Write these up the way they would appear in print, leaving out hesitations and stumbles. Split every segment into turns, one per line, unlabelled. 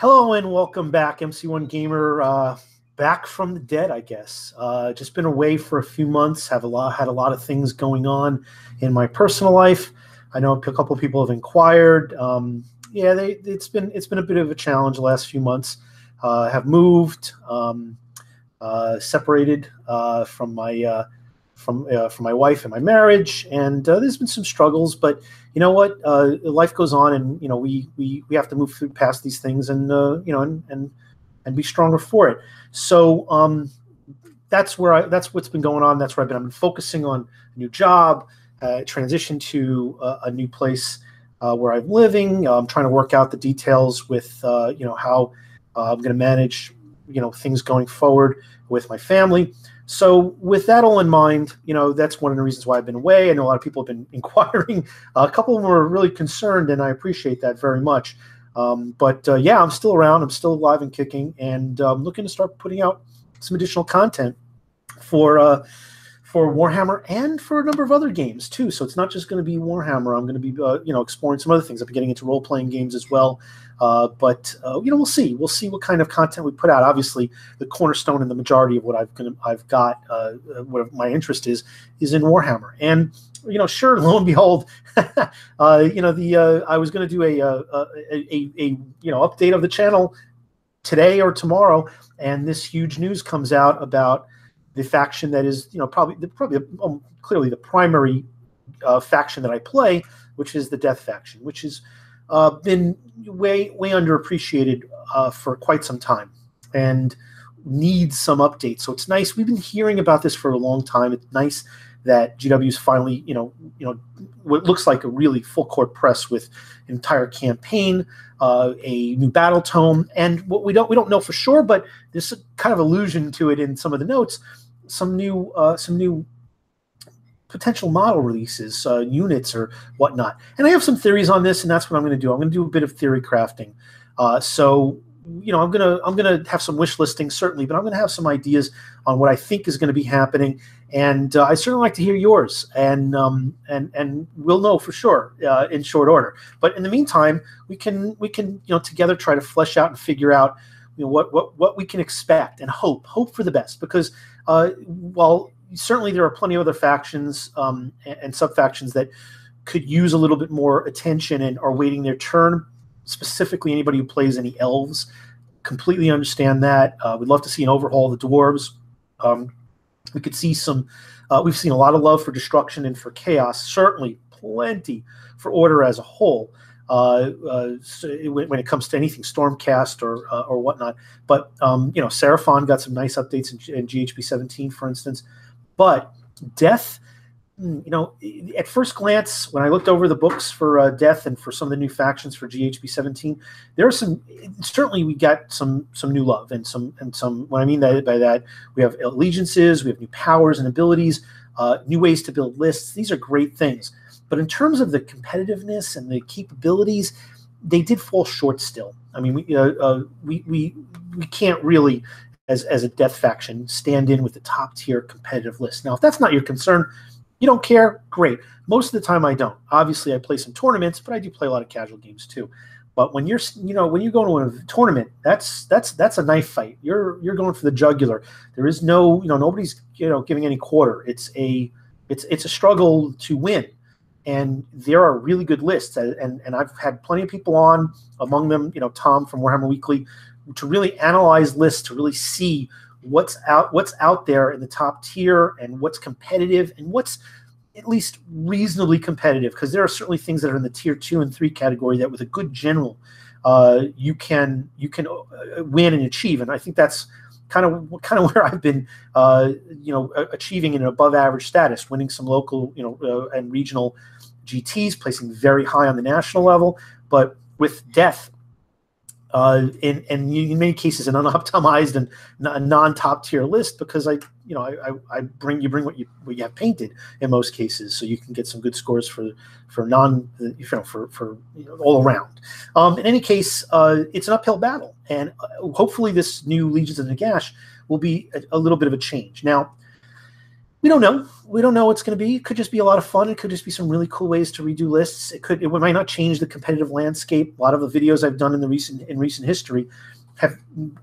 Hello and welcome back, MC1 Gamer. Back from the dead, I guess. Just been away for a few months. Had a lot of things going on in my personal life. I know a couple of people have inquired. It's been a bit of a challenge the last few months. Have moved, separated from my wife and my marriage, and there's been some struggles, but you know what? Life goes on, and we have to move through past these things, and and be stronger for it. So that's what's been going on. That's where I've been focusing on a new job, transition to a new place where I'm living. I'm trying to work out the details with how I'm going to manage things going forward with my family. So with that all in mind, that's one of the reasons why I've been away. I know a lot of people have been inquiring. A couple of them were really concerned, and I appreciate that very much. But I'm still around. I'm still alive and kicking, and I'm looking to start putting out some additional content for Warhammer and for a number of other games too. So it's not just going to be Warhammer. I'm going to be exploring some other things. I've been getting into role-playing games as well. But we'll see. We'll see what kind of content we put out. Obviously, the cornerstone and the majority of what I've got, what my interest is in Warhammer. And sure, lo and behold, I was going to do a update of the channel today or tomorrow, and this huge news comes out about the faction that is probably clearly the primary faction that I play, which is the Death faction, which is been way underappreciated for quite some time and needs some updates. So it's nice. We've been hearing about this for a long time. It's nice that GW's finally, what looks like a really full court press with an entire campaign, a new battle tome, and what we don't know for sure, but there's a kind of allusion to it in some of the notes. Some new potential model releases, units or whatnot. And I have some theories on this, and that's what I'm going to do. I'm going to do a bit of theory crafting. I'm going to have some wish listings, certainly, but I'm going to have some ideas on what I think is going to be happening. And I certainly like to hear yours, and we'll know for sure in short order. But in the meantime, we can together try to flesh out and figure out what we can expect and hope for the best, because while certainly there are plenty of other factions and sub-factions that could use a little bit more attention and are waiting their turn, specifically anybody who plays any elves. Completely understand that. We'd love to see an overhaul of the dwarves. We could see we've seen a lot of love for destruction and for chaos, certainly plenty for order as a whole. When it comes to anything Stormcast or whatnot. But Seraphon got some nice updates in GHB 17, for instance. But Death, at first glance, when I looked over the books for Death and for some of the new factions for GHB 17, there are certainly we got some new love and some. What I mean by that, we have allegiances, we have new powers and abilities, new ways to build lists. These are great things. But in terms of the competitiveness and the capabilities, they did fall short still. I mean, we can't really, as a Death faction, stand in with the top tier competitive list. Now, if that's not your concern, you don't care, great. Most of the time, I don't. Obviously, I play some tournaments, but I do play a lot of casual games too. But when you're going to a tournament, that's a knife fight. You're going for the jugular. There is nobody's giving any quarter. It's a struggle to win. And there are really good lists, and I've had plenty of people on, among them, Tom from Warhammer Weekly, to really analyze lists, to really see what's out there in the top tier and what's competitive and what's at least reasonably competitive. Because there are certainly things that are in the tier 2 and 3 category that, with a good general, you can win and achieve. And I think that's kind of where I've been, achieving an above average status, winning some local, and regional GTs, placing very high on the national level. But with Death, in many cases, an unoptimized and non-top tier list, because I bring what you have painted in most cases, so you can get some good scores for all around. In any case, it's an uphill battle, and hopefully this new Legions of Nagash will be a little bit of a change. Now, We don't know. We don't know what's going to be. It could just be a lot of fun. It could just be some really cool ways to redo lists. It might not change the competitive landscape. A lot of the videos I've done in recent history have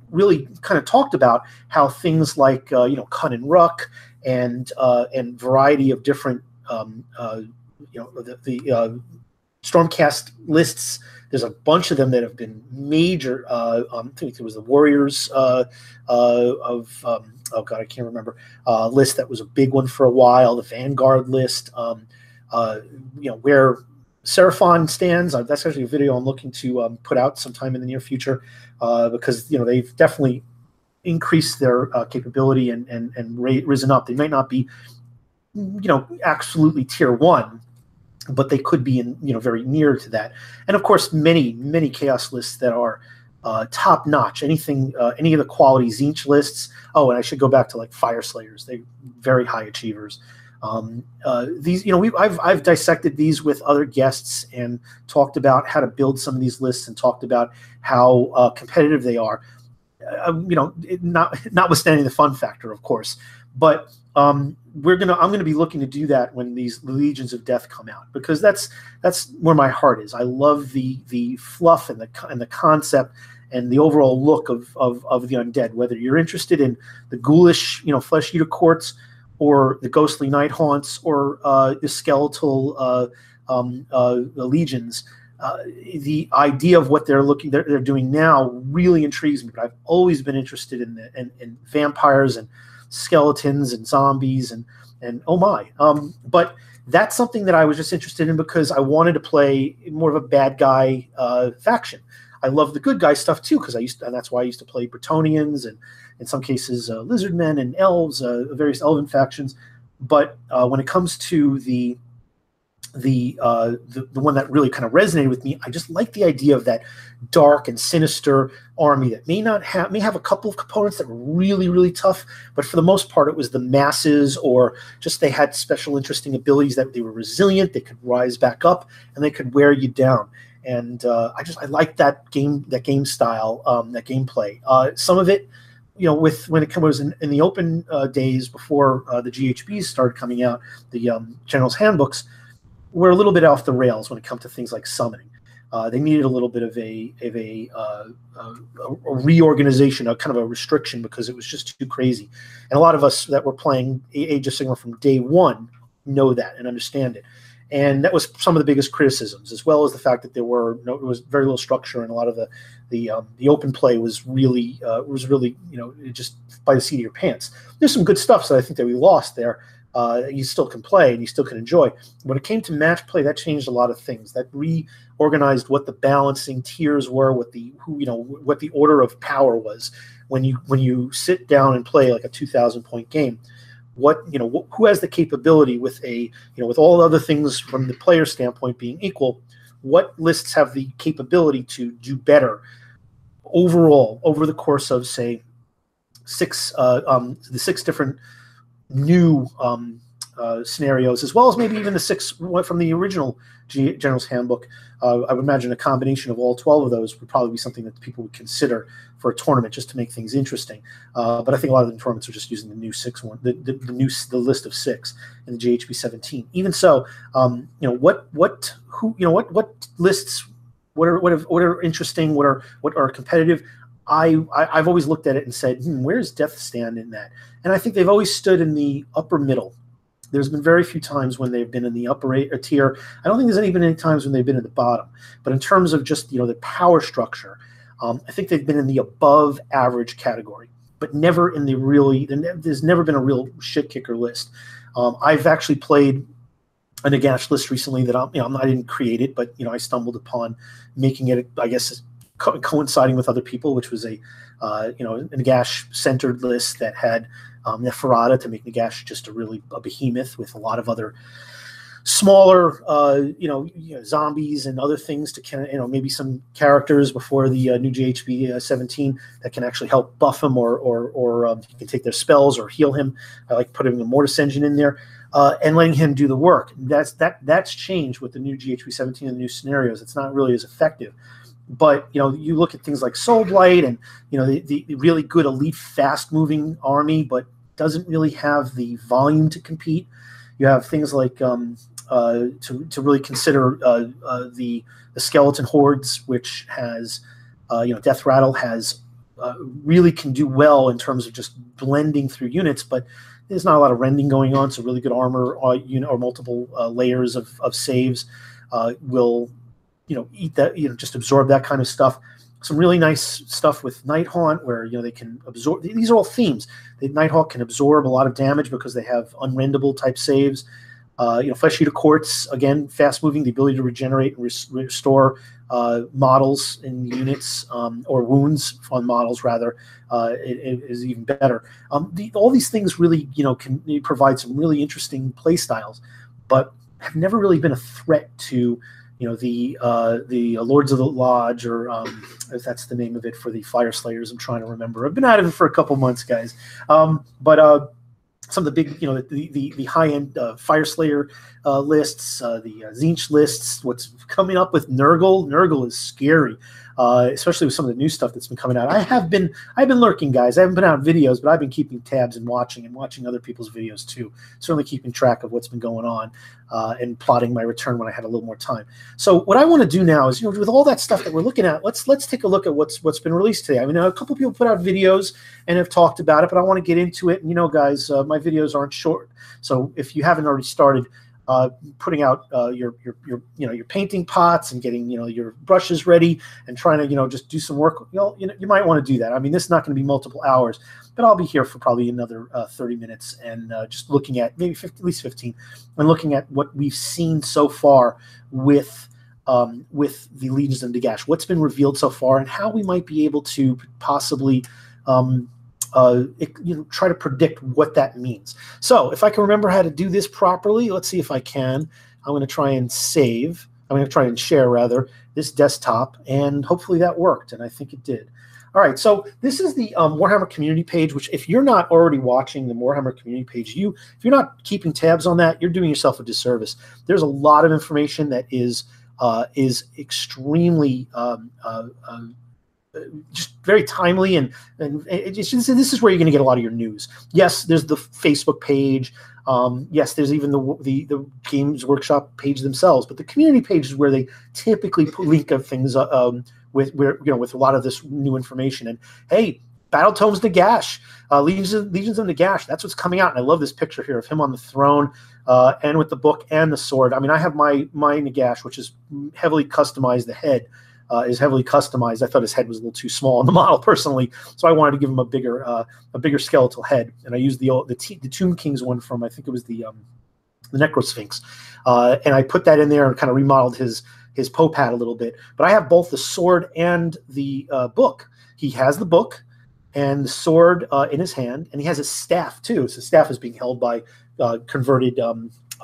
really kind of talked about how things like Kun and Ruck and variety of different the Stormcast lists. There's a bunch of them that have been major. I think there was the Warriors oh God, I can't remember, list that was a big one for a while, the Vanguard list, where Seraphon stands. That's actually a video I'm looking to put out sometime in the near future, because they've definitely increased their capability and risen up. They might not be absolutely tier 1, but they could be in very near to that. And of course many chaos lists that are top notch. Any of the quality Zinch lists. Oh, and I should go back to like Fire Slayers. They very high achievers. These, I've dissected these with other guests and talked about how to build some of these lists and talked about how competitive they are. Notwithstanding the fun factor, of course, but I'm going to be looking to do that when these Legions of Death come out, because that's where my heart is. I love the fluff and the concept and the overall look of the undead. Whether you're interested in the ghoulish, flesh eater courts, or the ghostly night haunts, or the skeletal legions, the idea of what they're doing now really intrigues me. But I've always been interested in vampires and skeletons and zombies and oh my. But that's something that I was just interested in because I wanted to play more of a bad guy faction. I love the good guy stuff too, because and that's why I used to play Bretonnians and in some cases lizardmen and elves, various elven factions. But when it comes to the one that really kind of resonated with me, I just like the idea of that dark and sinister army that may have a couple of components that were really, really tough, but for the most part it was the masses, or just they had special interesting abilities, that they were resilient, they could rise back up, and they could wear you down. And I like that game style, that gameplay. Some of it, when it was in the open days before the GHBs started coming out, the General's Handbooks were a little bit off the rails when it comes to things like summoning. They needed a little bit of a reorganization, a kind of a restriction, because it was just too crazy. And a lot of us that were playing Age of Sigmar from day one know that and understand it. And that was some of the biggest criticisms, as well as the fact that it was very little structure, and a lot of the open play was really just by the seat of your pants. There's some good stuff, so I think that we lost there. You still can play and you still can enjoy. When it came to match play, that changed a lot of things. That reorganized what the balancing tiers were, what the order of power was. When you sit down and play like a 2,000 point game, who has the capability with with all other things from the player standpoint being equal, what lists have the capability to do better overall over the course of, say, the 6 different new scenarios, as well as maybe even the 6 from the original General's Handbook. I would imagine a combination of all 12 of those would probably be something that people would consider for a tournament, just to make things interesting. But I think a lot of the tournaments are just using the new 6 one, the list of 6 in the JHB 17. Even so, what lists, what are interesting, what are competitive. I've always looked at it and said, where's Death stand in that? And I think they've always stood in the upper middle. There's been very few times when they've been in the upper tier. I don't think there's been any times when they've been at the bottom. But in terms of just the power structure, I think they've been in the above average category, but never in the there's never been a real shit kicker list. I've actually played a Nagash list recently that I didn't create it, but I stumbled upon making it, I guess, coinciding with other people, which was a Nagash centered list that had Neferata to make Nagash just a behemoth with a lot of other smaller zombies and other things to maybe some characters before the new JHB 17 that can actually help buff him or you can take their spells or heal him. I like putting the Mortis engine in there and letting him do the work. That's changed with the new GHB 17 and the new scenarios. It's not really as effective. But you look at things like Soul Blight and the really good elite fast moving army, but doesn't really have the volume to compete. You have things like to really consider the skeleton hordes, which has Death Rattle has really can do well in terms of just blending through units, but there's not a lot of rending going on, so really good armor or multiple layers of saves will eat that, just absorb that kind of stuff. Some really nice stuff with Nighthaunt where they can absorb. These are all themes. The Nighthawk can absorb a lot of damage because they have unrendable type saves. Flesh Eater Quartz, again, fast moving, the ability to regenerate and restore models in units or wounds on models rather it is even better. All these things really can provide some really interesting play styles, but have never really been a threat to the Lords of the Lodge, or if that's the name of it for the Fire Slayers. I'm trying to remember. I've been out of it for a couple months, guys. But some of the big, the high-end Fire Slayer lists, the Tzeentch lists, what's coming up with Nurgle. Nurgle is scary, especially with some of the new stuff that's been coming out. I've been lurking, guys. I haven't been out videos, but I've been keeping tabs and watching other people's videos too. Certainly keeping track of what's been going on and plotting my return when I had a little more time. So what I want to do now is, with all that stuff that we're looking at, let's take a look at what's been released today. I mean, a couple people put out videos and have talked about it, but I want to get into it. And guys, my videos aren't short, so if you haven't already started putting out your painting pots and getting your brushes ready and trying to just do some work, you might want to do that. I mean, this is not going to be multiple hours, but I'll be here for probably another 30 minutes and just looking at maybe at least 15, and looking at what we've seen so far with the Legions of Nagash, what's been revealed so far, and how we might be able to possibly try to predict what that means. So if I can remember how to do this properly, let's see if I can. I'm going to try and save. I'm going to try and share, rather, this desktop, and hopefully that worked, and I think it did. All right, so this is the Warhammer community page, which if you're not already watching the Warhammer community page, if you're not keeping tabs on that, you're doing yourself a disservice. There's a lot of information that is extremely just very timely, and this is where you're going to get a lot of your news. Yes, there's the Facebook page. Yes, there's even the Games Workshop page themselves, but the community page is where they typically link up things with a lot of this new information. And hey, Battle Tomes Nagash, Legions of Nagash, that's what's coming out. And I love this picture here of him on the throne, and with the book and the sword. I mean, I have my Nagash, which is heavily customized. The head is heavily customized. I thought his head was a little too small on the model personally, so I wanted to give him a bigger skeletal head. And I used the Tomb Kings one from, I think it was the Necrosphinx, and I put that in there and kind of remodeled his Poe pad a little bit. But I have both the sword and the book. He has the book and the sword in his hand, and he has his staff too. So his staff is being held by converted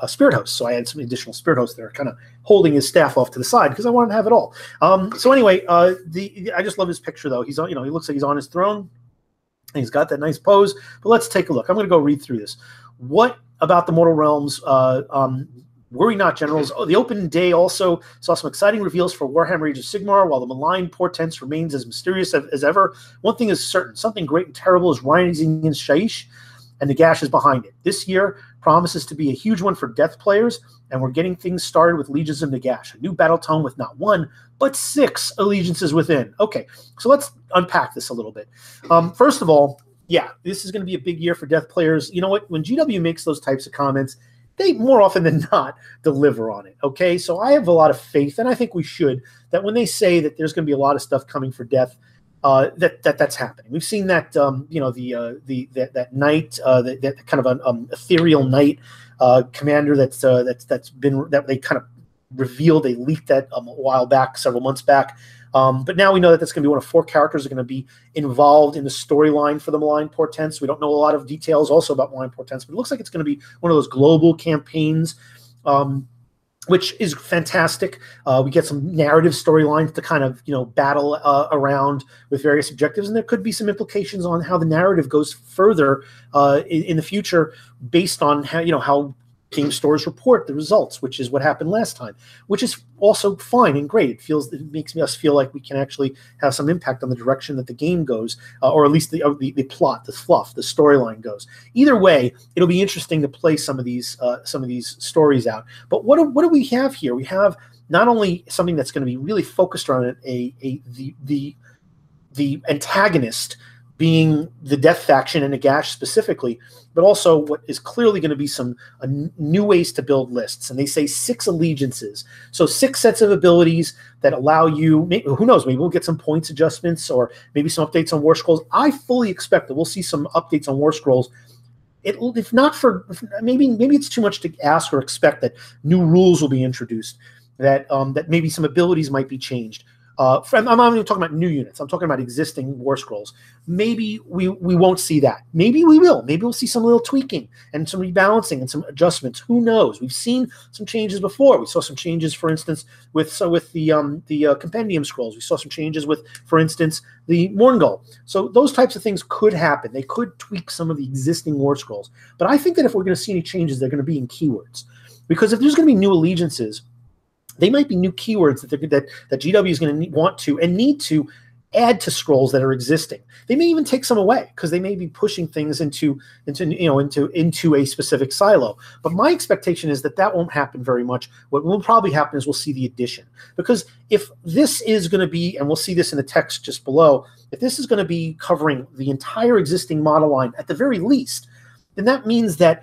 spirit hosts. So I had some additional spirit hosts there, kind of holding his staff off to the side because I wanted to have it all. So anyway, I just love his picture though. He's he looks like he's on his throne, and he's got that nice pose. But let's take a look. I'm going to go read through this. What about the Mortal Realms? Worry not, generals. Oh, the open day also saw some exciting reveals for Warhammer Age of Sigmar, while the malign portents remains as mysterious as ever. One thing is certain: something great and terrible is rising in Shaiish, and Nagash is behind it. This year promises to be a huge one for Death players, and we're getting things started with Legions of Nagash, a new battle tome with not one, but 6 allegiances within. Okay, so let's unpack this a little bit. First of all, yeah, this is going to be a big year for Death players. You know what? When GW makes those types of comments, they more often than not deliver on it, okay? So I have a lot of faith, and I think we should, that when they say that there's going to be a lot of stuff coming for Death, that's happening. We've seen that that knight, that kind of an ethereal knight commander that they kind of revealed. They leaked that a while back, several months back. But now we know that that's going to be one of 4 characters that are going to be involved in the storyline for the Malign Portents. We don't know a lot of details also about Malign Portents, but it looks like it's going to be one of those global campaigns, which is fantastic. We get some narrative storylines to kind of battle around with various objectives, and there could be some implications on how the narrative goes further in the future based on how game stores report the results, which is what happened last time, which is also fine and great. It makes us feel like we can actually have some impact on the direction that the game goes, or at least the plot, the fluff, the storyline goes. Either way, it'll be interesting to play some of these stories out. But what do we have here? We have not only something that's going to be really focused on the antagonist being the Death faction and Nagash specifically, but also what is clearly going to be some new ways to build lists. And they say 6 allegiances. So 6 sets of abilities that allow you, who knows, maybe we'll get some points adjustments or maybe some updates on War Scrolls. I fully expect that we'll see some updates on War Scrolls. If not for, maybe it's too much to ask or expect that new rules will be introduced, that maybe some abilities might be changed. I'm not even talking about new units. I'm talking about existing War Scrolls. Maybe we won't see that. Maybe we will. Maybe we'll see some little tweaking and some rebalancing and some adjustments. Who knows? We've seen some changes before. We saw some changes, for instance, with the Compendium Scrolls. We saw some changes with, for instance, the Morngull. So those types of things could happen. They could tweak some of the existing War Scrolls. But I think that if we're going to see any changes, they're going to be in keywords. Because if there's going to be new allegiances, they might be new keywords that GW is going to want to and need to add to scrolls that are existing. They may even take some away because they may be pushing things into a specific silo. But my expectation is that won't happen very much. What will probably happen is we'll see the addition, because if this is going to be, and we'll see this in the text just below, if this is going to be covering the entire existing model line at the very least, then that means that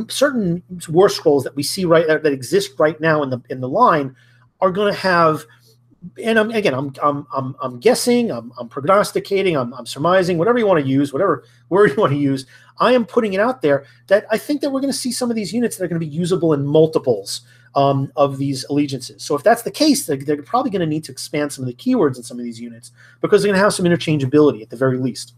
certain War Scrolls that we see that exist right now in the line are going to have, and I'm guessing, I'm prognosticating, I'm surmising, whatever you want to use, whatever word you want to use. I am putting it out there that I think that we're going to see some of these units that are going to be usable in multiples of these allegiances. So if that's the case, they're probably going to need to expand some of the keywords in some of these units, because they're going to have some interchangeability at the very least.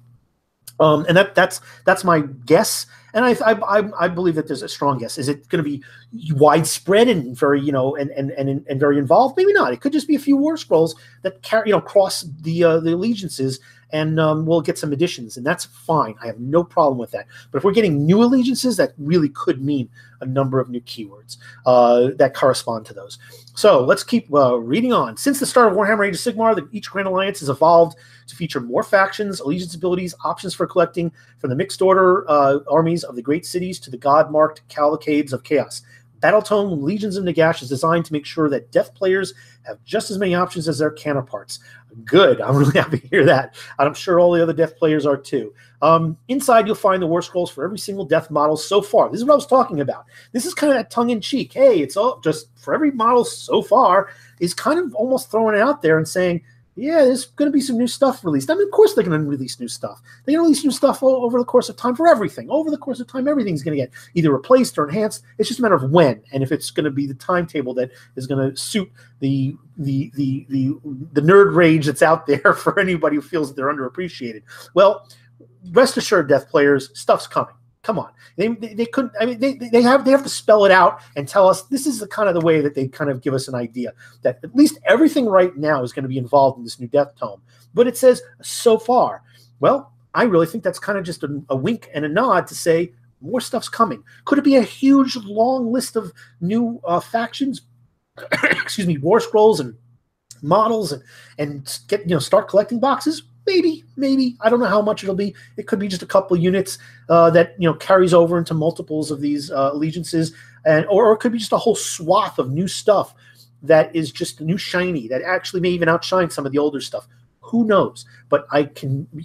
And that's my guess, and I believe that there's a strong guess. Is it going to be widespread and very and very involved? Maybe not. It could just be a few War Scrolls that cross the allegiances, and we'll get some additions, and that's fine. I have no problem with that. But if we're getting new allegiances, that really could mean a number of new keywords that correspond to those. So let's keep reading on. Since the start of Warhammer Age of Sigmar, each Grand Alliance has evolved to feature more factions, allegiance abilities, options for collecting, from the mixed order armies of the great cities to the god-marked cavalcades of chaos. Battletome Legions of Nagash is designed to make sure that Death players have just as many options as their counterparts. Good. I'm really happy to hear that. I'm sure all the other Death players are too. Inside, you'll find the War Scrolls for every single Death model so far. This is what I was talking about. This is kind of that tongue-in-cheek. Hey, it's all just for every model so far, is kind of almost throwing it out there and saying, yeah, there's going to be some new stuff released. I mean, of course they're going to release new stuff. They're going to release new stuff over the course of time for everything. Over the course of time, everything's going to get either replaced or enhanced. It's just a matter of when, and if it's going to be the timetable that is going to suit the nerd rage that's out there for anybody who feels that they're underappreciated. Well, rest assured, Death players, stuff's coming. Come on, they couldn't. I mean, they have to spell it out and tell us. This is the kind of the way that they kind of give us an idea that at least everything right now is going to be involved in this new Death Tome. But it says so far. Well, I really think that's kind of just a wink and a nod to say more stuff's coming. Could it be a huge long list of new factions? Excuse me, War Scrolls and models and get start collecting boxes. Maybe. I don't know how much it'll be. It could be just a couple of units that carries over into multiples of these allegiances, or it could be just a whole swath of new stuff that is just new shiny that actually may even outshine some of the older stuff. Who knows? But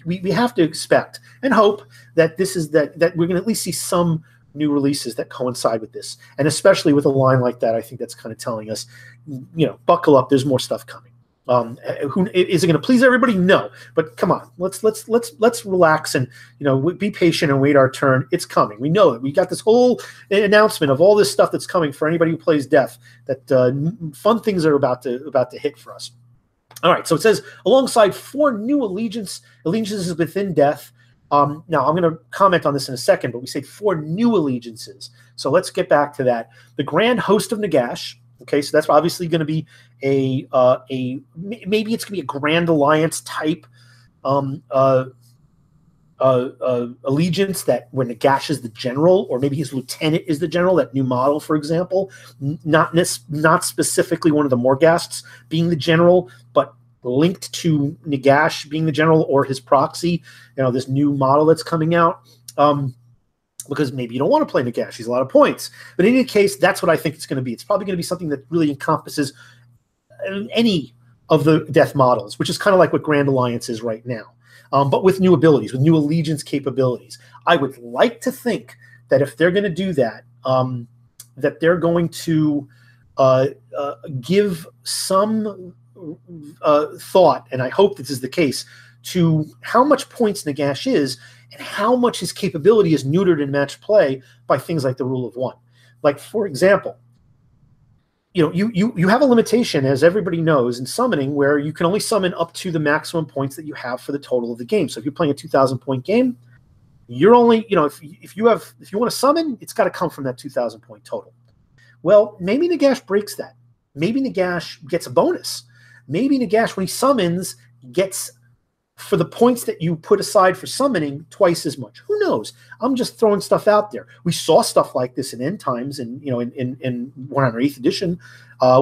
we have to expect and hope that that we're going to at least see some new releases that coincide with this, and especially with a line like that, I think that's kind of telling us, buckle up. There's more stuff coming. Is it going to please everybody? No, but come on, let's relax and be patient and wait our turn. It's coming. We know it. We got this whole announcement of all this stuff that's coming for anybody who plays Death. That fun things are about to hit for us. All right, so it says alongside 4 new allegiances within Death. Now I'm going to comment on this in a second, but we say 4 new allegiances. So let's get back to that. The Grand Host of Nagash. Okay, so that's obviously going to be maybe it's going to be a Grand Alliance type allegiance that where Nagash is the general, or maybe his lieutenant is the general, that new model, for example, not specifically one of the Morghasts being the general, but linked to Nagash being the general or his proxy, this new model that's coming out. Because maybe you don't want to play Nagash. He's a lot of points. But in any case, that's what I think it's going to be. It's probably going to be something that really encompasses any of the death models, which is kind of like what Grand Alliance is right now. But with new abilities, with new allegiance capabilities. I would like to think that if they're going to do that, that they're going to give some thought, and I hope this is the case, to how much points Nagash is and how much his capability is neutered in match play by things like the rule of one. Like, for example, you have a limitation, as everybody knows, in summoning, where you can only summon up to the maximum points that you have for the total of the game. So if you're playing a 2,000 point game, you're only, if you want to summon, it's got to come from that 2,000 point total. Well, maybe Nagash breaks that. Maybe Nagash gets a bonus. Maybe Nagash, when he summons, gets, for the points that you put aside for summoning, twice as much. Who knows? I'm just throwing stuff out there. We saw stuff like this in End Times, and in 108th edition,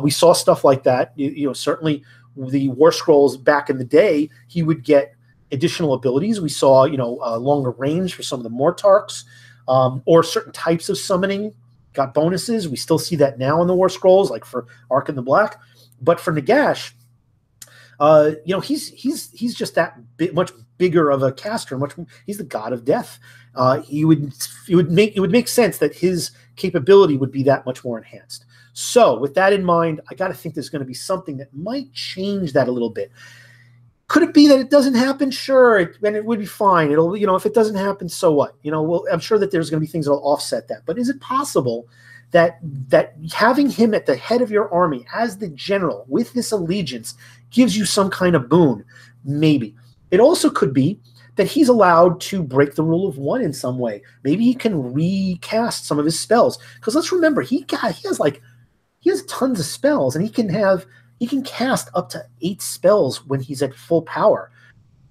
we saw stuff like that. Certainly the War Scrolls back in the day, he would get additional abilities. We saw longer range for some of the Mortarchs, or certain types of summoning got bonuses. We still see that now in the War Scrolls, like for Ark in the Black. But for Nagash, he's just that much bigger of a caster. He's the god of death. It would make sense that his capability would be that much more enhanced. So with that in mind, I got to think there's going to be something that might change that a little bit. Could it be that it doesn't happen? Sure, and it would be fine. It'll, if it doesn't happen, so what? I'm sure that there's going to be things that'll offset that. But is it possible that having him at the head of your army as the general with this allegiance gives you some kind of boon? Maybe. It also could be that he's allowed to break the rule of one in some way. Maybe he can recast some of his spells. Because let's remember, he has tons of spells, and he can cast up to 8 spells when he's at full power.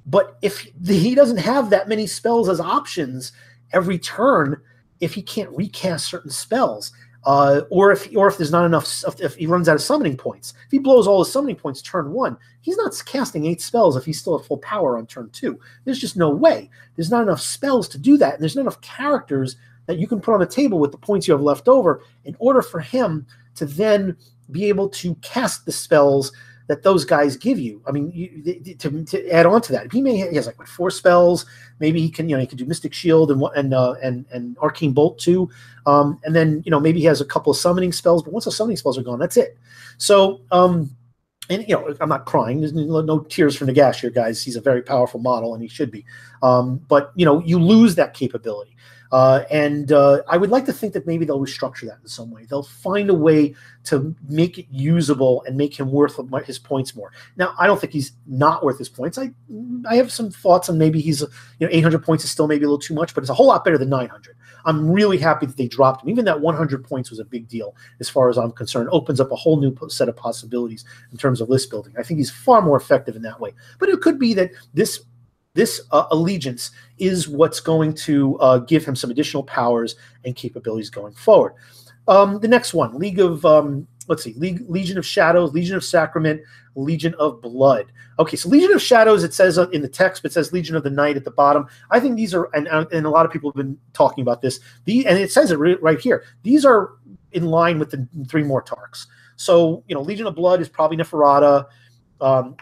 But if he doesn't have that many spells as options every turn, if he can't recast certain spells, or if there's not enough, if he runs out of summoning points, if he blows all his summoning points turn 1, he's not casting 8 spells if he's still at full power on turn 2. There's just no way. There's not enough spells to do that, and there's not enough characters that you can put on the table with the points you have left over in order for him to then be able to cast the spells that those guys give you. I mean, to add on to that, he has like 4 spells. Maybe he can do Mystic Shield and Arcane Bolt too, and then maybe he has a couple of summoning spells. But once those summoning spells are gone, that's it. So I'm not crying. There's no tears for Nagash here, guys. He's a very powerful model, and he should be. But you lose that capability. And I would like to think that maybe they'll restructure that in some way. They'll find a way to make it usable and make him worth his points more. Now, I don't think he's not worth his points. I have some thoughts on maybe he's 800 points is still maybe a little too much, but it's a whole lot better than 900. I'm really happy that they dropped him. Even that 100 points was a big deal as far as I'm concerned. It opens up a whole new set of possibilities in terms of list building. I think he's far more effective in that way. But it could be that this allegiance is what's going to give him some additional powers and capabilities going forward. The next one, Legion of Shadows, Legion of Sacrament, Legion of Blood. Okay, so Legion of Shadows, it says in the text, but it says Legion of the Night at the bottom. I think these are, and a lot of people have been talking about this, and it says it right here. These are in line with the 3 Mortarchs. So, Legion of Blood is probably Neferata.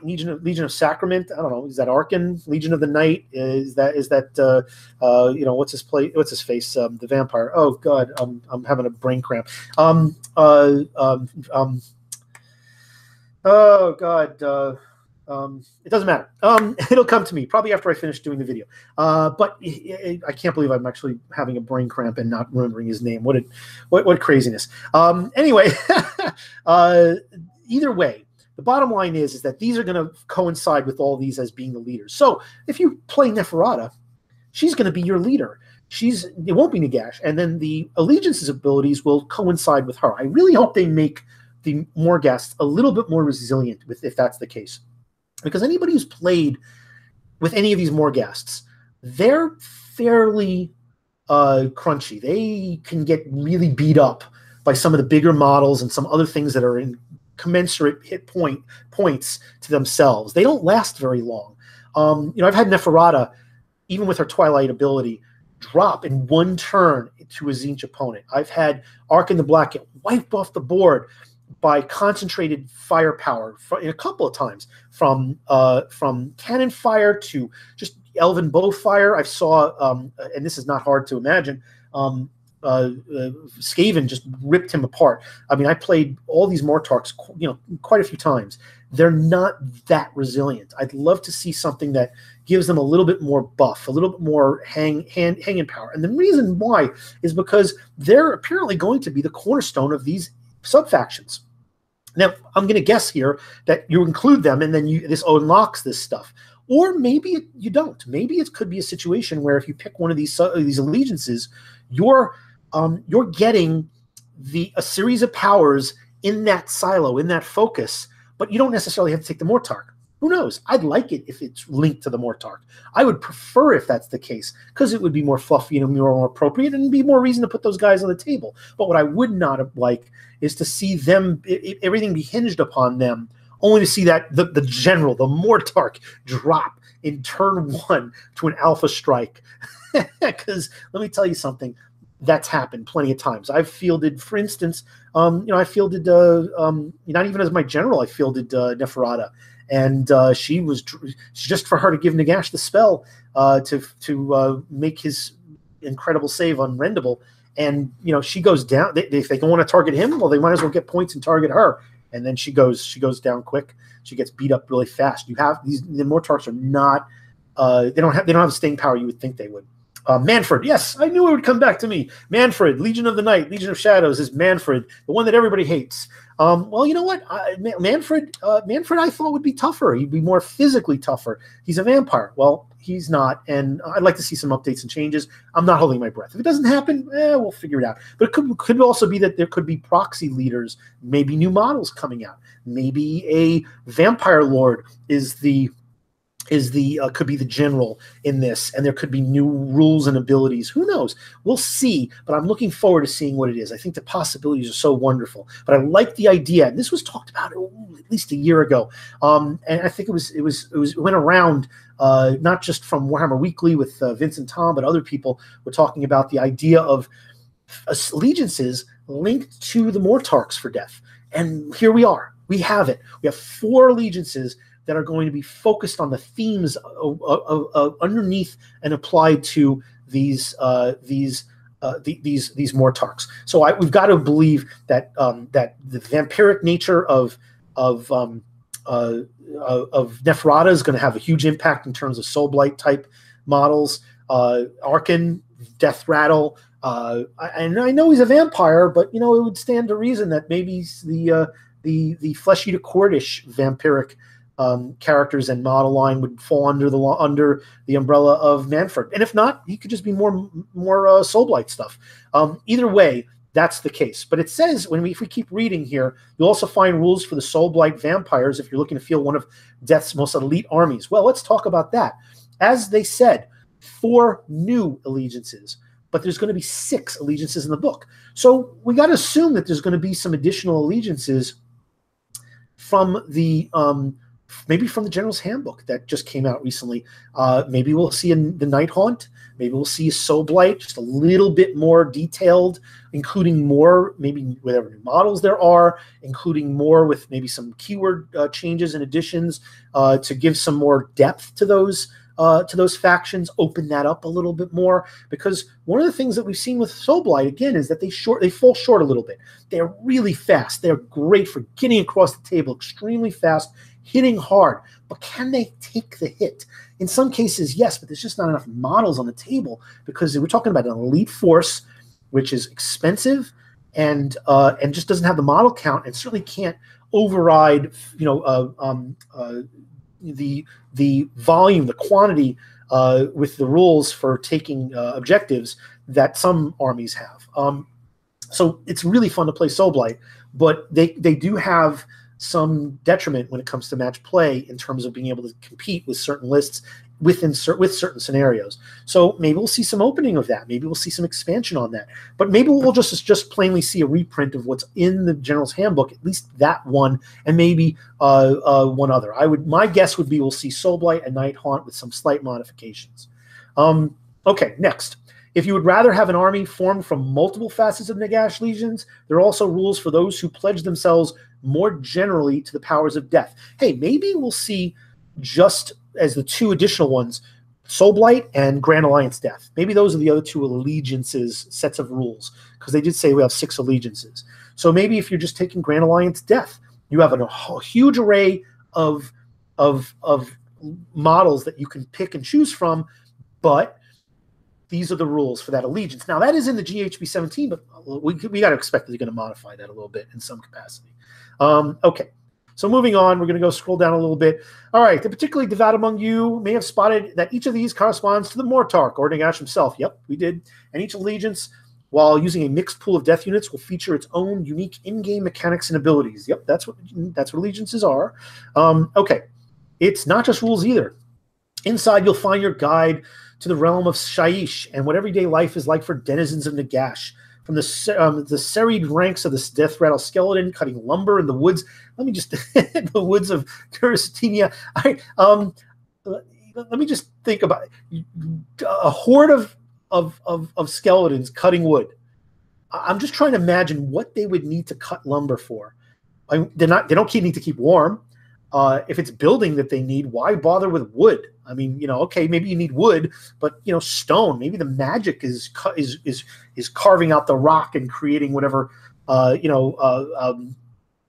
Legion of Sacrament, I don't know, is that Arkan? Legion of the Night, is that what's his face, the vampire? Oh god, I'm having a brain cramp. Oh god, it doesn't matter. It'll come to me probably after I finish doing the video. But I can't believe I'm actually having a brain cramp and not remembering his name. What craziness. Anyway, either way, the bottom line is that these are going to coincide with all these as being the leaders. So if you play Neferata, she's going to be your leader. It won't be Nagash, and then the allegiance's abilities will coincide with her. I really hope they make the Morghasts a little bit more resilient if that's the case. Because anybody who's played with any of these Morghasts, they're fairly crunchy. They can get really beat up by some of the bigger models and some other things that are in commensurate points to themselves. They don't last very long. I've had Neferata, even with her Twilight ability, drop in one turn to a Tzeentch opponent. I've had Arc in the Black get wiped off the board by concentrated firepower in a couple of times, from cannon fire to just elven bow fire. I saw, and this is not hard to imagine, Skaven just ripped him apart. I mean, I played all these Mortarks, quite a few times. They're not that resilient. I'd love to see something that gives them a little bit more buff, a little bit more hanging power. And the reason why is because they're apparently going to be the cornerstone of these sub-factions. Now, I'm going to guess here that you include them, and then this unlocks this stuff. Or maybe you don't. Maybe it could be a situation where if you pick one of these allegiances, you're getting a series of powers in that silo, in that focus, but you don't necessarily have to take the Mortark. Who knows? I'd like it if it's linked to the Mortark. I would prefer if that's the case, because it would be more fluffy and more appropriate and be more reason to put those guys on the table. But what I would not like is to see them, everything be hinged upon them, only to see that the general, the Mortark, drop in turn 1 to an alpha strike. Because let me tell you something, that's happened plenty of times. I've fielded, for instance, I fielded, not even as my general, I fielded Neferata. And she was just for her to give Nagash the spell to make his incredible save unrendable. And, she goes down. If they don't want to target him, well, they might as well get points and target her. And then she goes down quick. She gets beat up really fast. The Mortarks are not, they don't have the staying power you would think they would. Manfred, yes, I knew it would come back to me. Manfred, Legion of the Night, Legion of Shadows is Manfred, the one that everybody hates. Well, you know what? Manfred, I thought would be tougher. He'd be more physically tougher. He's a vampire. Well, he's not, and I'd like to see some updates and changes. I'm not holding my breath. If it doesn't happen, we'll figure it out. But it could also be that there could be proxy leaders, maybe new models coming out. Maybe a vampire lord could be the general in this, and there could be new rules and abilities. Who knows? We'll see, but I'm looking forward to seeing what it is. I think the possibilities are so wonderful, but I like the idea. And this was talked about at least a year ago, and I think it went around, not just from Warhammer Weekly with Vince and Tom, but other people were talking about the idea of allegiances linked to the Mortarks for death. And here we are. We have it. We have 4 allegiances that are going to be focused on the themes underneath and applied to these Mortarks. So we've got to believe that that the vampiric nature of Neferata is going to have a huge impact in terms of Soulblight type models. Arkan, Death Rattle. I know he's a vampire, but it would stand to reason that maybe the Flesh Eater Cordish vampiric characters and model line would fall under the umbrella of Manfred, and if not, he could just be more Soulblight stuff. Either way, that's the case. But it says if we keep reading here, you'll also find rules for the Soulblight vampires if you're looking to field one of Death's most elite armies. Well, let's talk about that. As they said, 4 new allegiances, but there's going to be 6 allegiances in the book. So we got to assume that there's going to be some additional allegiances from the maybe from the General's Handbook that just came out recently. Maybe we'll see the Night Haunt. Maybe we'll see a Soulblight, just a little bit more detailed, including more, maybe whatever new models there are, including more with maybe some keyword changes and additions to give some more depth to those factions, open that up a little bit more. Because one of the things that we've seen with Soulblight, again, is that they fall short a little bit. They're really fast. They're great for getting across the table, extremely fast, hitting hard. But can they take the hit? In some cases, yes, but there's just not enough models on the table, because we're talking about an elite force, which is expensive and just doesn't have the model count, and certainly can't override, the volume, the quantity with the rules for taking objectives that some armies have. So it's really fun to play Soulblight, but they do have some detriment when it comes to match play in terms of being able to compete with certain lists with certain scenarios. So maybe we'll see some opening of that. Maybe we'll see some expansion on that. But maybe we'll just plainly see a reprint of what's in the General's Handbook, at least that one, and maybe one other. My guess would be we'll see Soulblight and Night Haunt with some slight modifications. Okay, next. If you would rather have an army formed from multiple facets of Nagash legions, there are also rules for those who pledge themselves more generally to the powers of death. Hey, maybe we'll see just as the two additional ones, Soulblight and Grand Alliance Death. Maybe those are the other two allegiances, sets of rules, because they did say we have 6 allegiances. So maybe if you're just taking Grand Alliance Death, you have a huge array of models that you can pick and choose from, but these are the rules for that allegiance. Now, that is in the GHB 17, but we got to expect that they're going to modify that a little bit in some capacity. Okay, so moving on, we're going to go scroll down a little bit. All right, the particularly devout among you may have spotted that each of these corresponds to the Mortarch, or Nagash himself. Yep, we did. And each allegiance, while using a mixed pool of death units, will feature its own unique in-game mechanics and abilities. Yep, that's what allegiances are. Okay, it's not just rules either. Inside, you'll find your guide to the realm of Shaiish and what everyday life is like for denizens of Nagash. From the serried ranks of this death rattle skeleton cutting lumber in the woods. Let me just the woods of Kuristenia. Let me just think about a horde of skeletons cutting wood. I'm just trying to imagine what they would need to cut lumber for. They don't need to keep warm. If it's building that they need, why bother with wood? I mean, okay, maybe you need wood, but stone. Maybe the magic is carving out the rock and creating whatever,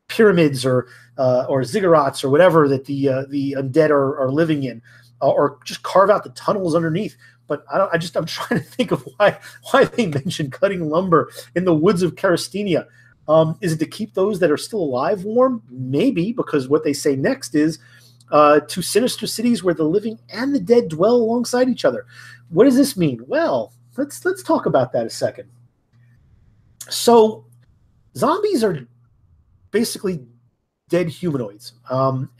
pyramids or ziggurats or whatever that the undead are living in, or just carve out the tunnels underneath. But I'm trying to think of why they mentioned cutting lumber in the woods of Karistenia. Is it to keep those that are still alive warm? Maybe, because what they say next is to sinister cities where the living and the dead dwell alongside each other. What does this mean? Well, let's talk about that a second. So zombies are basically dead humanoids.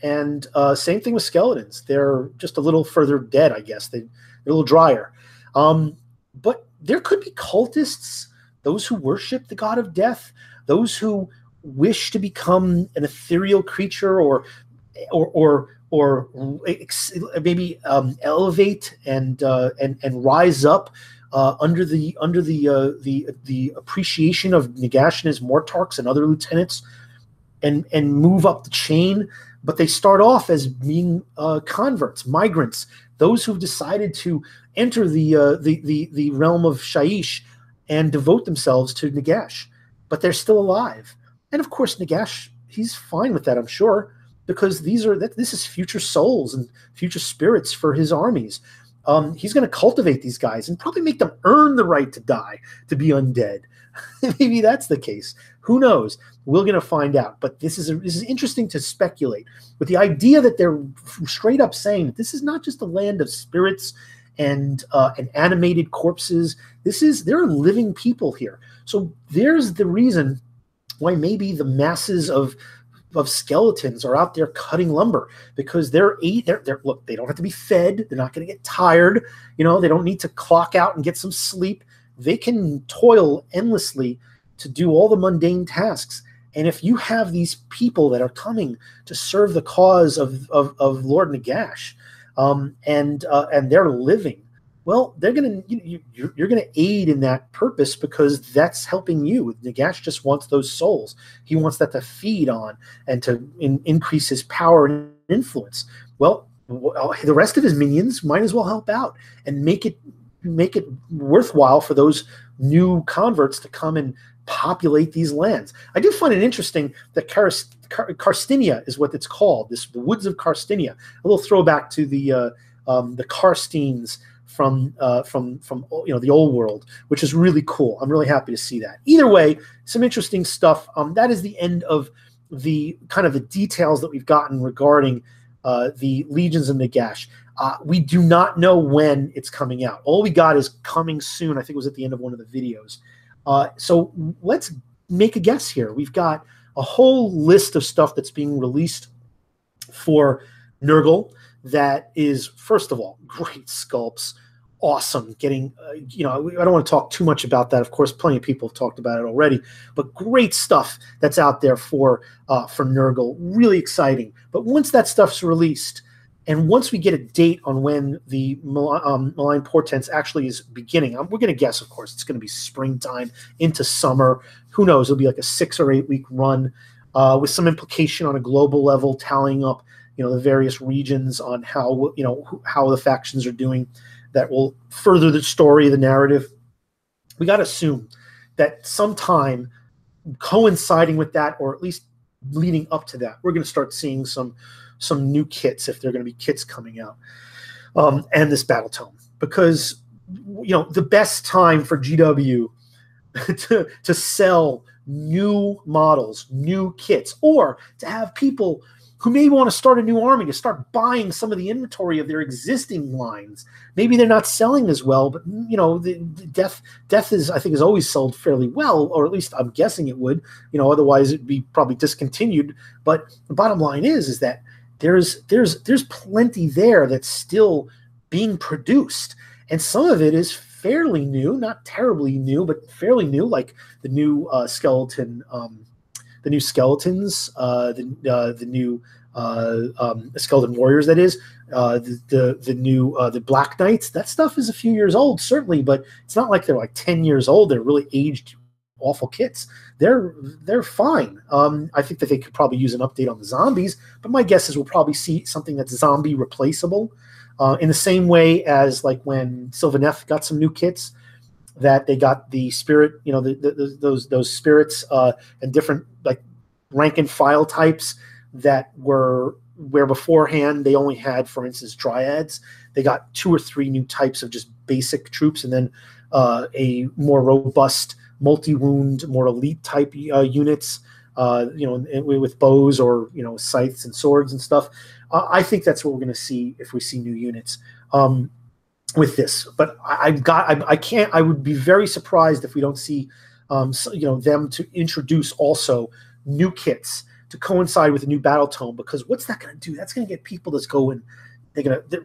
And same thing with skeletons. They're just a little further dead, I guess. They're a little drier. But there could be cultists, those who worship the god of death, those who wish to become an ethereal creature or maybe elevate and rise up under the appreciation of Nagash and his Mortarchs and other lieutenants, and move up the chain. But they start off as being converts, migrants, those who've decided to enter the realm of Shaiish and devote themselves to Nagash. But they're still alive. And of course, Nagash, he's fine with that, I'm sure, because this is future souls and future spirits for his armies. He's going to cultivate these guys and probably make them earn the right to die, to be undead. Maybe that's the case. Who knows? We're going to find out. But this is interesting to speculate with the idea that they're straight up saying that this is not just a land of spirits and animated corpses. There are living people here. So there's the reason why maybe the masses of skeletons are out there cutting lumber, because look, they don't have to be fed. They're not going to get tired. They don't need to clock out and get some sleep. They can toil endlessly to do all the mundane tasks. And if you have these people that are coming to serve the cause of Lord Nagash, and they're living, well, you're gonna aid in that purpose, because that's helping you. Nagash just wants those souls. He wants that to feed on and to increase his power and influence. Well, the rest of his minions might as well help out and make it worthwhile for those new converts to come and populate these lands. I did find it interesting that Karstenia is what it's called. The woods of Karstenia. A little throwback to the Karsteens from the old world, which is really cool. I'm really happy to see that. Either way, some interesting stuff. That is the end of the kind of the details that we've gotten regarding the Legions of Nagash. We do not know when it's coming out. All we got is coming soon. I think it was at the end of one of the videos. So let's make a guess here. We've got a whole list of stuff that's being released for Nurgle. that is, first of all, great sculpts, awesome. Getting, I don't want to talk too much about that. Of course, plenty of people have talked about it already, but great stuff that's out there for Nurgle. Really exciting. But once that stuff's released, and once we get a date on when the Malign Portents actually is beginning, we're going to guess, of course, it's going to be springtime into summer. Who knows? It'll be like a 6 or 8 week run with some implication on a global level, tallying up, the various regions on how the factions are doing. That will further the story, the narrative. We got to assume that sometime coinciding with that, or at least leading up to that, we're going to start seeing some new kits, if there are going to be kits coming out, and this battle tome, because the best time for GW to sell new models, new kits, or to have people who maybe want to start a new army to start buying some of the inventory of their existing lines. Maybe they're not selling as well, but the death is, I think, is always sold fairly well, or at least I'm guessing it would. Otherwise it'd be probably discontinued. But the bottom line is that there's plenty there that's still being produced, and some of it is fairly new, not terribly new, but fairly new, like the new skeleton. The new skeletons, the new skeleton warriors. That is the new the Black Knights. That stuff is a few years old, certainly, but it's not like they're like 10 years old. They're really aged, awful kits. They're fine. I think that they could probably use an update on the zombies, but my guess is we'll probably see something that's zombie replaceable, in the same way as like when Sylvaneth got some new kits. That they got the spirit, those spirits and different like rank and file types that were where beforehand they only had, for instance, dryads. They got 2 or 3 new types of just basic troops, and then a more robust multi-wound, more elite type units, with bows or scythes and swords and stuff. I think that's what we're going to see if we see new units. With this, but I would be very surprised if we don't see, them to introduce also new kits to coincide with a new battle tome, because what's that going to do? That's going to get people that's going.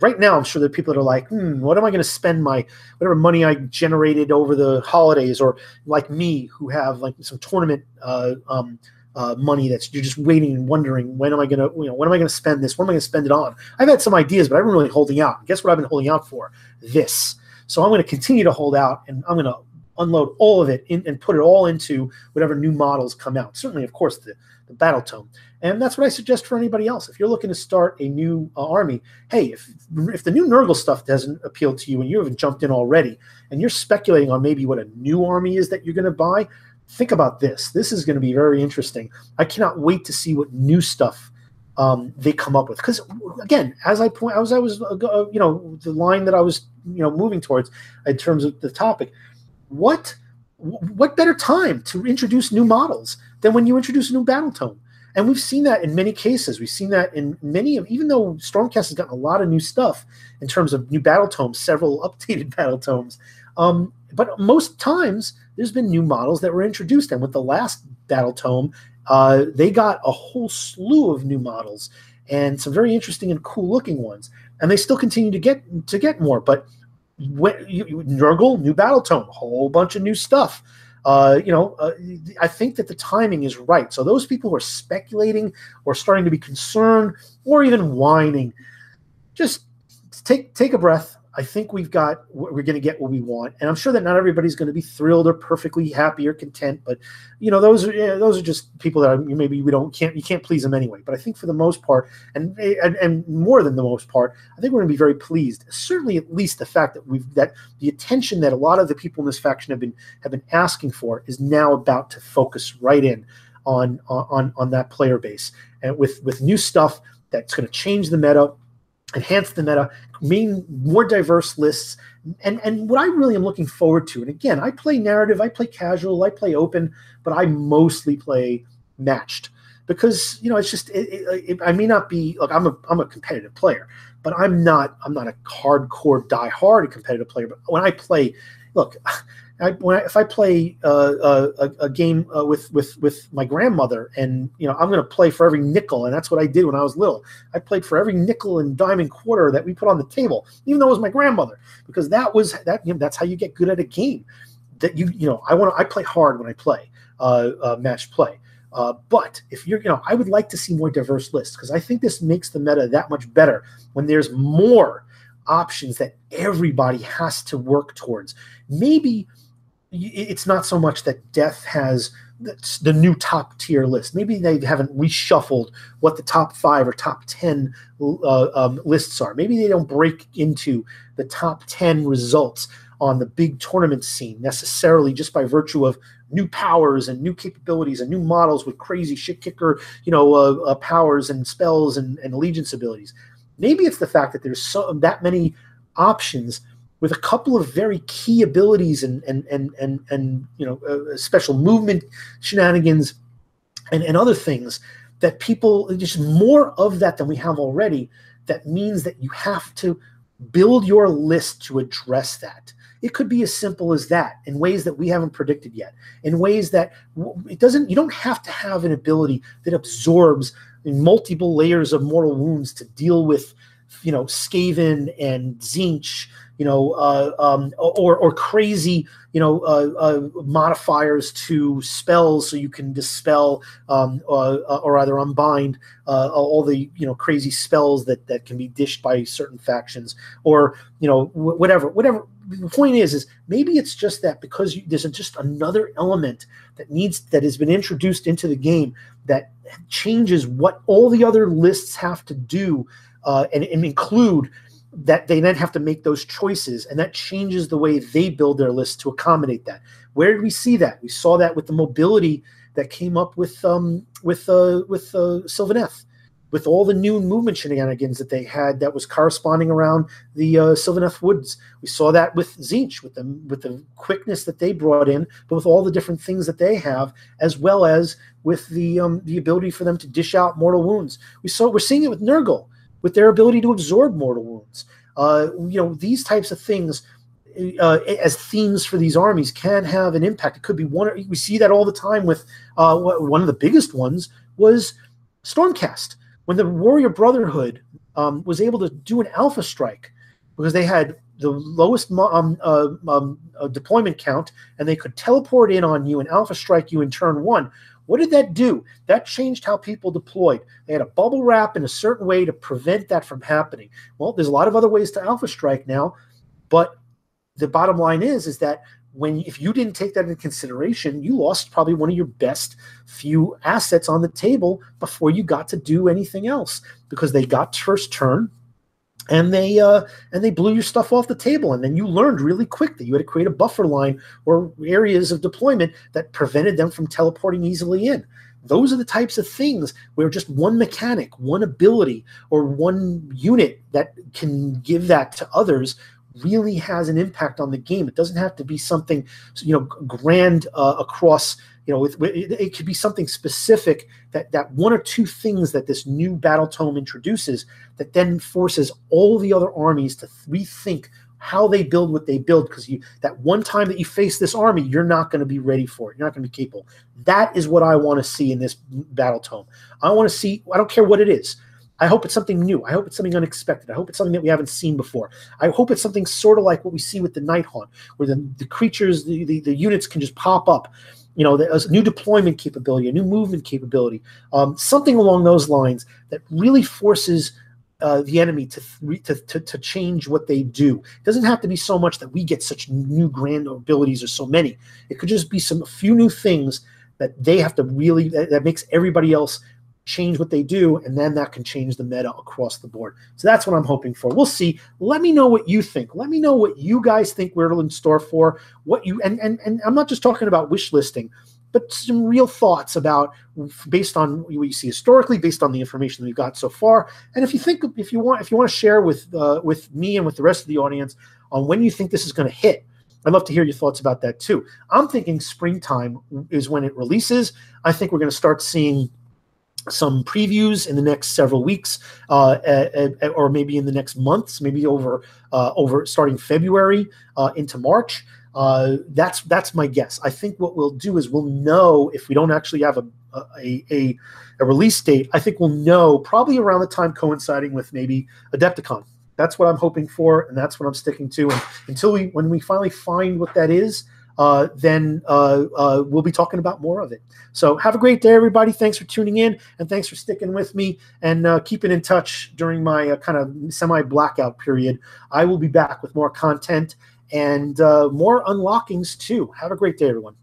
Right now, I'm sure there are people that are like, what am I going to spend my whatever money I generated over the holidays, or like me, who have like some tournament money that's you're just waiting and wondering, when am I going to spend this? What am I going to spend it on? I've had some ideas, but I've been really holding out. Guess what I've been holding out for? This. So I'm going to continue to hold out, and I'm going to unload all of it and put it all into whatever new models come out. Certainly, of course, the battle tome. And that's what I suggest for anybody else. If you're looking to start a new army, hey, if the new Nurgle stuff doesn't appeal to you and you haven't jumped in already, and you're speculating on maybe what a new army is that you're going to buy, think about this. This is going to be very interesting. I cannot wait to see what new stuff they come up with. Because again, as I was, the line that I was, moving towards in terms of the topic, what better time to introduce new models than when you introduce a new battle tome? And we've seen that in many cases. We've seen that in many of, even though Stormcast has gotten a lot of new stuff in terms of new battle tomes, several updated battle tomes. But most times there's been new models that were introduced. And with the last battle tome, they got a whole slew of new models and some very interesting and cool looking ones. And they still continue to get more. But Nurgle, new battle tome, a whole bunch of new stuff. I think that the timing is right. So those people who are speculating or starting to be concerned or even whining, just take a breath. I think we're going to get what we want, and I'm sure that not everybody's going to be thrilled or perfectly happy or content. But those are just people that maybe you can't please them anyway. But I think for the most part, and more than the most part, I think we're going to be very pleased. Certainly, at least the fact that the attention that a lot of the people in this faction have been asking for is now about to focus right in on that player base, and with new stuff that's going to change the meta, enhance the meta, mean more diverse lists, and what I really am looking forward to. And again, I play narrative, I play casual, I play open, but I mostly play matched because it's just I may not be like I'm a competitive player, but I'm not a hardcore die-hard competitive player. But when I play, look, if I play a game with my grandmother, and I'm going to play for every nickel, and that's what I did when I was little. I played for every nickel and dime and quarter that we put on the table, even though it was my grandmother, because that's how you get good at a game. That I play hard when I play match play. But if I would like to see more diverse lists, because I think this makes the meta that much better when there's more options that everybody has to work towards. Maybe it's not so much that Death has the new top tier list. Maybe they haven't reshuffled what the top 5 or top 10 lists are. Maybe they don't break into the top 10 results on the big tournament scene necessarily just by virtue of new powers and new capabilities and new models with crazy shit kicker, powers and spells and allegiance abilities. Maybe it's the fact that there's that many options with a couple of very key abilities and special movement shenanigans and other things that people, just more of that than we have already. That means that you have to build your list to address that. It could be as simple as that in ways that we haven't predicted yet, in ways that you don't have to have an ability that absorbs multiple layers of mortal wounds to deal with, Skaven and Tzeentch, or crazy, modifiers to spells so you can dispel or either unbind all the crazy spells that can be dished by certain factions, or whatever. The point is maybe it's just that because there's just another element that has been introduced into the game that changes what all the other lists have to do and include. That they then have to make those choices, and that changes the way they build their list to accommodate that. Where did we see that? We saw that with the mobility that came up with Sylvaneth, with all the new movement shenanigans that they had that was corresponding around the Sylvaneth Woods. We saw that with Tzeentch, with the quickness that they brought in, but with all the different things that they have, as well as with the ability for them to dish out mortal wounds. We're seeing it with Nurgle, with their ability to absorb mortal wounds. These types of things as themes for these armies can have an impact. It could be we see that all the time with one of the biggest ones was Stormcast. When the Warrior Brotherhood was able to do an alpha strike because they had the lowest deployment count, and they could teleport in on you and alpha strike you in turn 1. What did that do? That changed how people deployed. They had a bubble wrap in a certain way to prevent that from happening. Well, there's a lot of other ways to alpha strike now, but the bottom line is that if you didn't take that into consideration, you lost probably one of your best few assets on the table before you got to do anything else, because they got first turn. And they blew your stuff off the table, and then you learned really quick that you had to create a buffer line or areas of deployment that prevented them from teleporting easily in. Those are the types of things where just one mechanic, one ability, or one unit that can give that to others really has an impact on the game. It doesn't have to be something grand across. It could be something specific that one or two things that this new battle tome introduces that then forces all the other armies to rethink how they build what they build, because that one time that you face this army, you're not going to be ready for it. You're not going to be capable. That is what I want to see in this battle tome. I want to see, I don't care what it is. I hope it's something new. I hope it's something unexpected. I hope it's something that we haven't seen before. I hope it's something sort of like what we see with the Nighthaunt, where the creatures, the units can just pop up. There's a new deployment capability, a new movement capability, something along those lines that really forces the enemy to change what they do. It doesn't have to be so much that we get such new grand abilities or so many. It could just be a few new things that they have to really, that makes everybody else change what they do, and then that can change the meta across the board. So that's what I'm hoping for. We'll see. Let me know what you think. Let me know what you guys think we're in store for. What you and I'm not just talking about wish listing, but some real thoughts about, based on what you see historically, based on the information that we've got so far. And if you want to share with me and with the rest of the audience on when you think this is going to hit, I'd love to hear your thoughts about that too. I'm thinking springtime is when it releases. I think we're going to start seeing some previews in the next several weeks, or maybe in the next months, maybe over starting February into March. That's my guess. I think what we'll do is we'll know if we don't actually have a release date. I think we'll know probably around the time coinciding with maybe Adepticon. That's what I'm hoping for, and that's what I'm sticking to. And when we finally find what that is, then we'll be talking about more of it. So have a great day, everybody. Thanks for tuning in, and thanks for sticking with me and keeping in touch during my kind of semi-blackout period. I will be back with more content and more unlockings too. Have a great day, everyone.